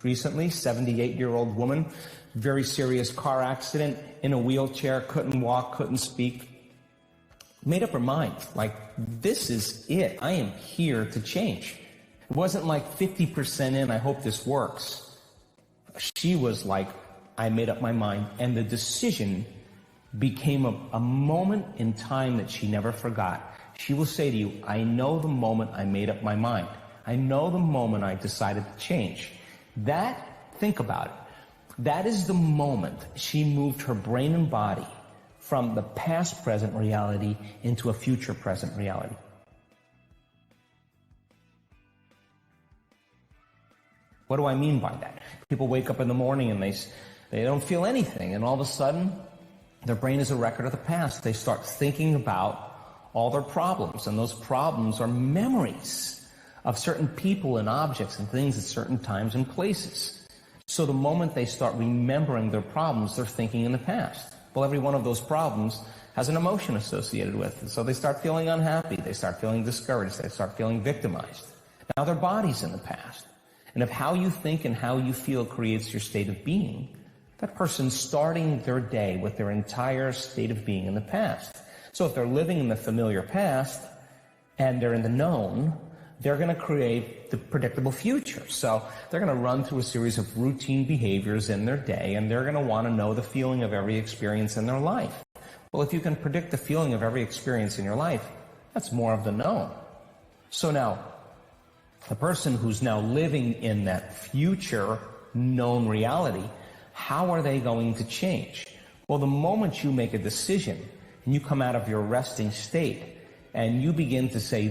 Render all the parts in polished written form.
recently, 78-year-old woman, very serious car accident, in a wheelchair, couldn't walk, couldn't speak. Made up her mind, like, this is it. I am here to change. It wasn't like 50% in, I hope this works. She was like, I made up my mind, and the decision became a moment in time that she never forgot. She will say to you, I know the moment I made up my mind. I know the moment I decided to change. That, think about it, that is the moment she moved her brain and body from the past present reality into a future present reality. What do I mean by that? People wake up in the morning and they don't feel anything, and all of a sudden their brain is a record of the past. They start thinking about all their problems, and those problems are memories of certain people and objects and things at certain times and places. So the moment they start remembering their problems, they're thinking in the past. Well, every one of those problems has an emotion associated with it. So they start feeling unhappy, they start feeling discouraged, they start feeling victimized. Now their body's in the past. And if how you think and how you feel creates your state of being, that person's starting their day with their entire state of being in the past. So if they're living in the familiar past and they're in the known, they're going to create the predictable future. So they're going to run through a series of routine behaviors in their day, and they're going to want to know the feeling of every experience in their life. Well, if you can predict the feeling of every experience in your life, that's more of the known. So now, the person who's now living in that future known reality, how are they going to change? Well, the moment you make a decision and you come out of your resting state and you begin to say,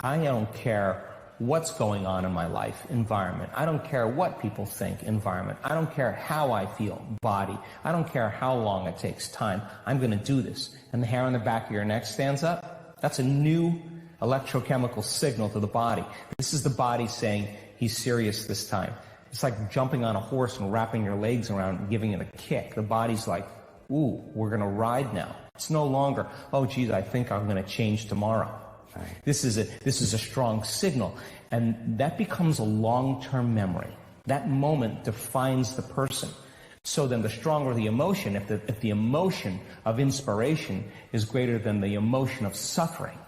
I don't care what's going on in my life, environment. I don't care what people think, environment. I don't care how I feel, body. I don't care how long it takes, time. I'm going to do this. And the hair on the back of your neck stands up. That's a new electrochemical signal to the body. This is the body saying, he's serious this time. It's like jumping on a horse and wrapping your legs around and giving it a kick. The body's like, ooh, we're going to ride now. It's no longer, oh, geez, I think I'm going to change tomorrow. Right. This is a strong signal. And that becomes a long-term memory. That moment defines the person. So then the stronger the emotion, if the emotion of inspiration is greater than the emotion of suffering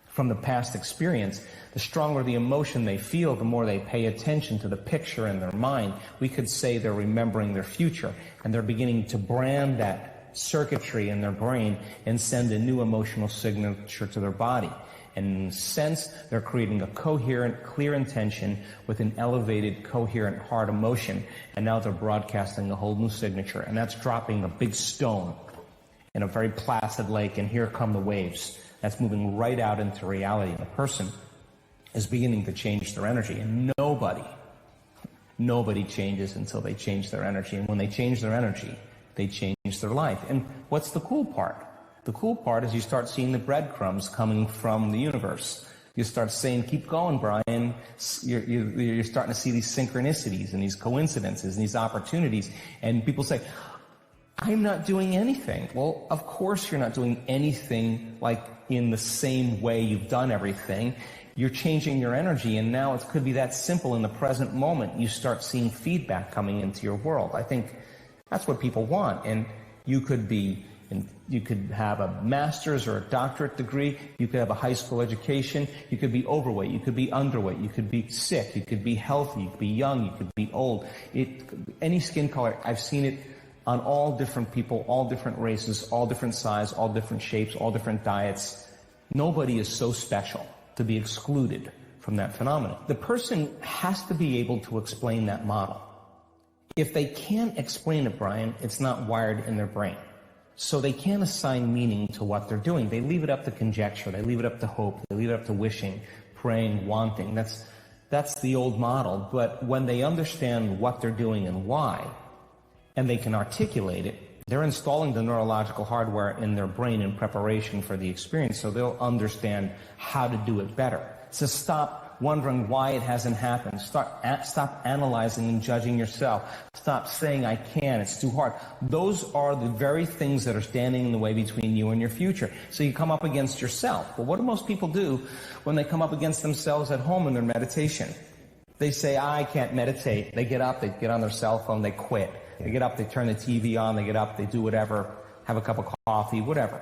from the past experience, the stronger the emotion they feel, the more they pay attention to the picture in their mind. We could say they're remembering their future, and they're beginning to brand that circuitry in their brain and send a new emotional signature to their body. And in a sense, they're creating a coherent, clear intention with an elevated, coherent heart emotion, and now they're broadcasting a whole new signature, and that's dropping a big stone in a very placid lake, and here come the waves. That's moving right out into reality. And the person is beginning to change their energy. And nobody changes until they change their energy. And when they change their energy, they change their life. And what's the cool part? The cool part is you start seeing the breadcrumbs coming from the universe. You start saying, keep going, Brian. You're starting to see these synchronicities and these coincidences and these opportunities. And people say, I'm not doing anything. Well, of course you're not doing anything like in the same way you've done everything. You're changing your energy, and now it could be that simple. In the present moment, you start seeing feedback coming into your world. I think that's what people want. And you could have a master's or a doctorate degree. You could have a high school education. You could be overweight. You could be underweight. You could be sick. You could be healthy. You could be young. You could be old. Any skin color. I've seen it on all different people, all different races, all different size, all different shapes, all different diets. Nobody is so special to be excluded from that phenomenon. The person has to be able to explain that model. If they can't explain it, Brian, it's not wired in their brain. So they can't assign meaning to what they're doing. They leave it up to conjecture. They leave it up to hope. They leave it up to wishing, praying, wanting. That's the old model. But when they understand what they're doing and why, and they can articulate it, they're installing the neurological hardware in their brain in preparation for the experience, so they'll understand how to do it better. So stop wondering why it hasn't happened. Stop analyzing and judging yourself. Stop saying, I can't, it's too hard. Those are the very things that are standing in the way between you and your future. So you come up against yourself. But what do most people do when they come up against themselves at home in their meditation? They say, I can't meditate. They get up, they get on their cell phone, they quit. They get up, they turn the TV on, they get up, they do whatever, have a cup of coffee, whatever.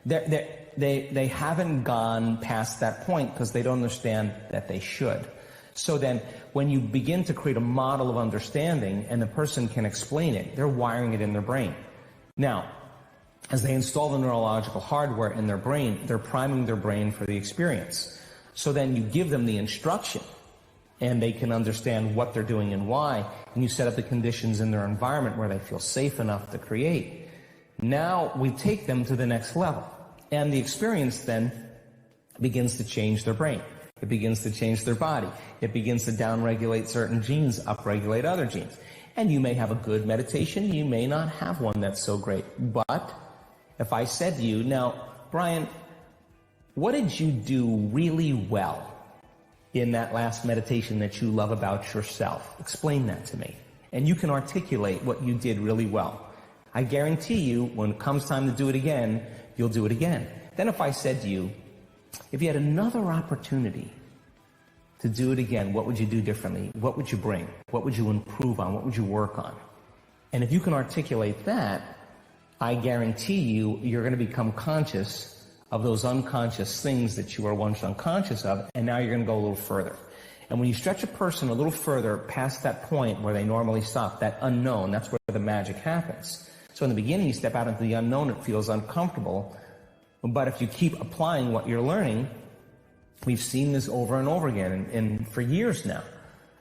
They haven't gone past that point because they don't understand that they should. So then when you begin to create a model of understanding and the person can explain it, they're wiring it in their brain. Now, as they install the neurological hardware in their brain, they're priming their brain for the experience. So then you give them the instruction and they can understand what they're doing and why, and you set up the conditions in their environment where they feel safe enough to create. Now we take them to the next level, and the experience then begins to change their brain. It begins to change their body. It begins to downregulate certain genes, upregulate other genes. And you may have a good meditation, you may not have one that's so great. But if I said to you, now, Brian, what did you do really well in that last meditation that you love about yourself? Explain that to me. And you can articulate what you did really well. I guarantee you, when it comes time to do it again, you'll do it again. Then if I said to you, if you had another opportunity to do it again, what would you do differently? What would you bring? What would you improve on? What would you work on? And if you can articulate that, I guarantee you, you're going to become conscious of those unconscious things that you were once unconscious of, and now you're going to go a little further. And when you stretch a person a little further past that point where they normally stop, that unknown, that's where the magic happens. So in the beginning, you step out into the unknown, it feels uncomfortable. But if you keep applying what you're learning, we've seen this over and over again, and for years now.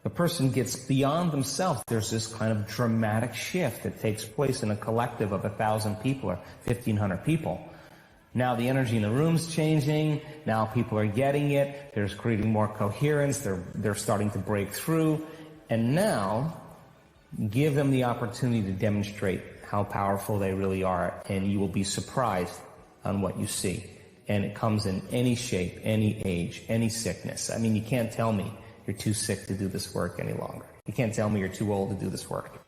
The person gets beyond themselves. There's this kind of dramatic shift that takes place in a collective of 1,000 people or 1,500 people. Now the energy in the room's changing. Now people are getting it. There's creating more coherence. They're starting to break through. And now, give them the opportunity to demonstrate how powerful they really are, and you will be surprised on what you see. And it comes in any shape, any age, any sickness. I mean, you can't tell me you're too sick to do this work any longer. You can't tell me you're too old to do this work.